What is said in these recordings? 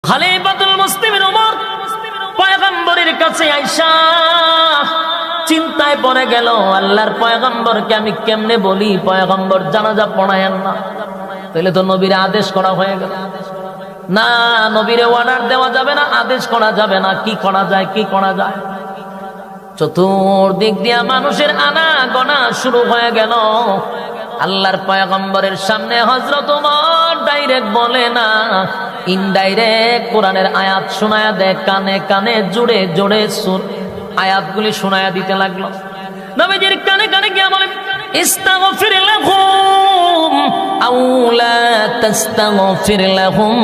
খলিফাতুল মুসলিমিন ওমর পয়গম্বরের কাছে আইসা চিন্তায় পড়ে গেল, আল্লাহর পয়গম্বরকে আমি কেমনে বলি পয়গম্বর জানাজা পড়ায়েন না, তাহলে তো নবীর আদেশ করা হয়ে গেল। না, নবীরে অর্ডার দেওয়া যাবে না, আদেশ করা যাবে না, কি করা যায় কি করা যায়। চতুর্দিক দিয়া মানুষের আনা গোনা শুরু হয়ে গেল। আল্লাহর পয়গম্বরের সামনে হযরত ওমর ডাইরেক্ট বলে না, ইনডাইরেক্ট কোরআনের আয়াত শোনায়া দেয়, কানে কানে জোরে জোরে আয়াতগুলি শোনায়া দিতে লাগলো। নবীজির কানে কানে গিয়া বলে, ইস্তাগফির লাহুম আও লা তাস্তাগফির লাহুম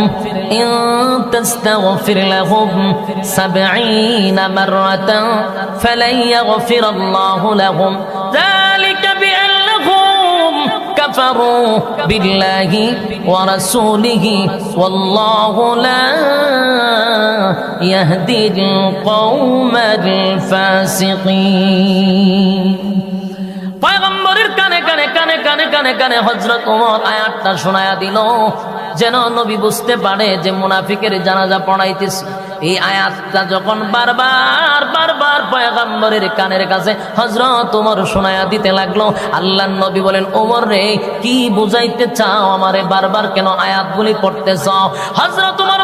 ইন তাস্তাগফির লাহুম 70 মাররাতান ফালান ইয়াগফিরাল্লাহু লাহুম যালিকা বিআন্নাহুম কাফারু বিল্লাহি ওয়া রাসূলিহি ওয়াল্লাহু লা ইয়াহদিল কওমাল ফাসিকিন। পয়গম্বরের কানে কানে কানে কানে কানে কানে হযরত ওমর আয়াতটা শোনায়া দিল, যেন নবী বুঝতে পারে যে মুনাফিকের জানাজা পড়াইতেছে। এই আয়াতটা যখন বারবার বারবার পয়গম্বরের কানের কাছে হযরত ওমর শোনায়া দিতে লাগলো, আল্লাহর নবী বলেন, ওমর রে, কি বুঝাইতে চাও আমারে, বারবার কেন আয়াতগুলি পড়তে চাও? হযরত ওমর